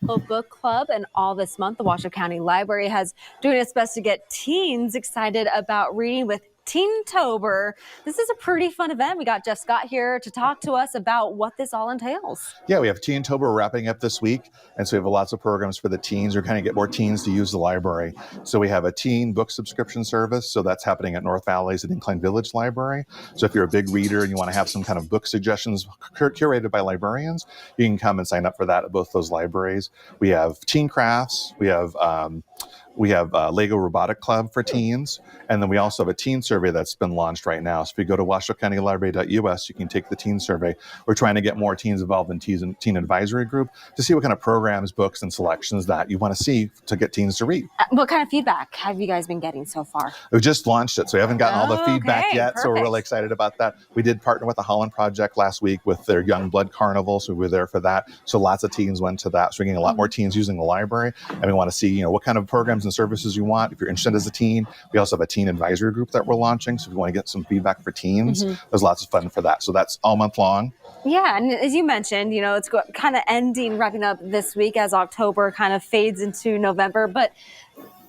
Book Club, and all this month, the Washoe County Library has doing its best to get teens excited about reading with Teen Tober. This is a pretty fun event. We got Jeff Scott here to talk to us about what this all entails. Yeah, we have Teen Tober wrapping up this week, and so we have lots of programs for the teens. We're kind of get more teens to use the library. So we have a teen book subscription service, so that's happening at North Valley's at Incline Village Library. So if you're a big reader and you want to have some kind of book suggestions curated by librarians, you can come and sign up for that at both those libraries. We have teen crafts. We have Lego Robotic Club for teens, and then we also have a teen survey that's been launched right now. So if you go to washoecountylibrary.us, you can take the teen survey. We're trying to get more teens involved in teen advisory group to see what kind of programs, books, and selections that you want to see to get teens to read. What kind of feedback have you guys been getting so far? We just launched it, so we haven't gotten all the feedback yet, perfect. So we're really excited about that. We did partner with the Holland Project last week with their Young Blood Carnival, so we were there for that. So lots of teens went to that. So we're getting a lot more teens using the library, and we want to see, what kind of programs and services you want. If you're interested as a teen, we also have a teen advisory group that we're launching. So if you want to get some feedback for teens, there's lots of fun for that. So that's all month long. Yeah, and as you mentioned, it's kind of wrapping up this week as October kind of fades into November, but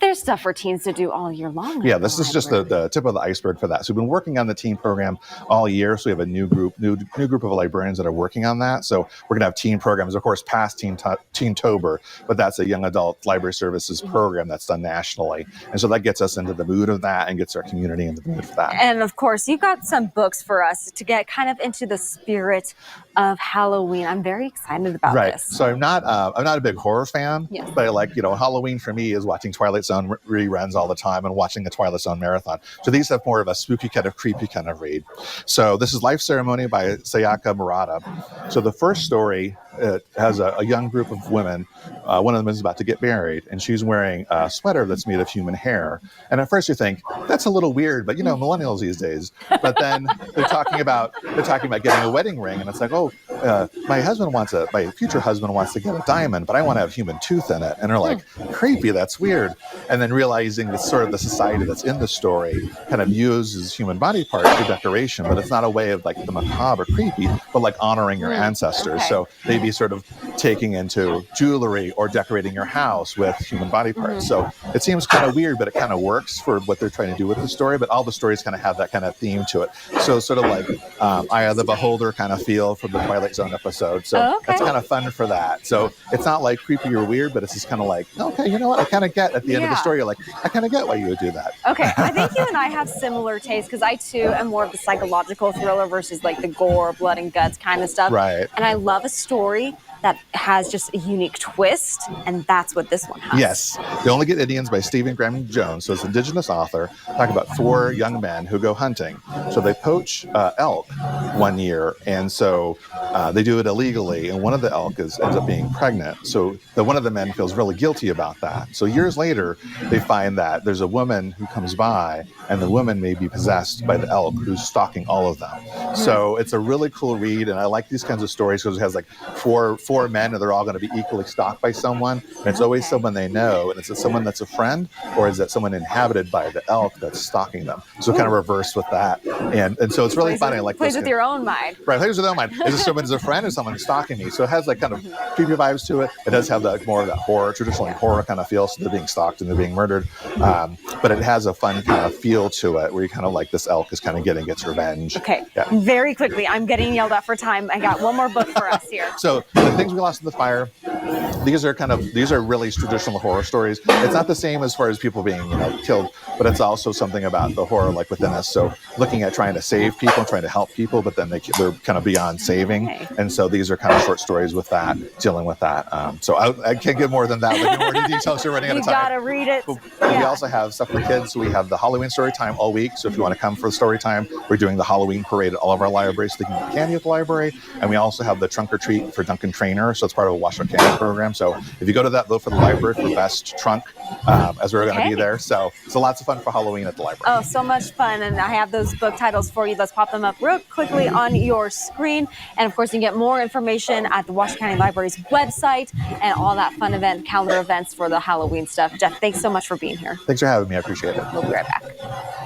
there's stuff for teens to do all year long. Yeah, this is just the tip of the iceberg for that. So we've been working on the teen program all year. So we have a new group of librarians that are working on that. So we're going to have teen programs, of course, past Teen Tober, but that's a young adult library services program that's done nationally. And so that gets us into the mood of that and gets our community in the mood for that. And of course, you've got some books for us to get kind of into the spirit of Halloween. I'm very excited about this. So I'm not a big horror fan, Yes. but I like, Halloween for me is watching Twilight Zone reruns all the time and watching the Twilight Zone marathon. So these have more of a spooky kind of creepy kind of read. So this is Life Ceremony by Sayaka Murata. So the first story has a young group of women. One of them is about to get married, and she's wearing a sweater that's made of human hair. And at first you think that's a little weird, but millennials these days. But then they're talking about getting a wedding ring, and it's like, my future husband wants to get a diamond, but I want to have human tooth in it. And they're like, creepy, that's weird. And then realizing that sort of the society that's in the story kind of uses human body parts for decoration, but it's not a way of like the macabre or creepy, but like honoring your ancestors. Okay. So they'd be sort of taking into jewelry or decorating your house with human body parts. So it seems kind of weird, but it kind of works for what they're trying to do with the story. But all the stories kind of have that kind of theme to it. So sort of like Eye of the Beholder kind of feel from the Twilight Zone episode. So that's kind of fun for that. So it's not like creepy or weird, but it's just kind of like, okay, you know what? I kind of get at the end of the story, you're like, I kind of get why you would do that. Okay, I think you and I have similar tastes because I too am more of the psychological thriller versus like the gore, blood and guts kind of stuff. Right. And I love a story that has just a unique twist, and that's what this one has. Yes. They Only Get Indians by Stephen Graham Jones. So it's an Indigenous author talking about 4 young men who go hunting. So they poach elk one year, and so they do it illegally, and one of the elk ends up being pregnant. So one of the men feels really guilty about that. So years later, they find that there's a woman who comes by, and the woman may be possessed by the elk who's stalking all of them. So it's a really cool read, and I like these kinds of stories because it has like four men, and they're all going to be equally stalked by someone, and it's always someone they know, and is it someone that's a friend, or is it someone inhabited by the elk that's stalking them? So kind of reverse with that, and so it's really funny. Like plays with your own mind. Right, plays with their own mind. Is this someone as a friend, or someone stalking me? So it has like kind of creepy vibes to it. It does have that more of that horror, traditionally horror kind of feel. So they're being stalked and they're being murdered, but it has a fun kind of feel to it, where you kind of like this elk is kind of getting its revenge. Okay, very quickly, I'm getting yelled at for time. I got one more book for us here. So the Things We Lost in the Fire. These are really traditional horror stories. It's not the same as far as people being, killed, but it's also something about the horror like within us. So looking at trying to save people, trying to help people, but then they're kind of beyond saving. And so these are kind of short stories with that, dealing with that. So I can't give more than that. But more details, you're running out of time. You gotta read it. We also have stuff for kids. So we have the Halloween story time all week. So if you want to come for the story time, we're doing the Halloween parade at all of our libraries, so they can get candy at the library. And we also have the trunk or treat for Duncan Trainer. So it's part of a Washoe County program. So if you go to that, vote for the library for best trunk, as we're going to be there. So lots of fun for Halloween at the library. Oh, so much fun. And I have those book titles for you. Let's pop them up real quickly on your screen. And of course, you can get more information at the Washoe County Library's website and all that fun calendar events for the Halloween stuff. Jeff, thanks so much for being here. Thanks for having me. I appreciate it. We'll be right back.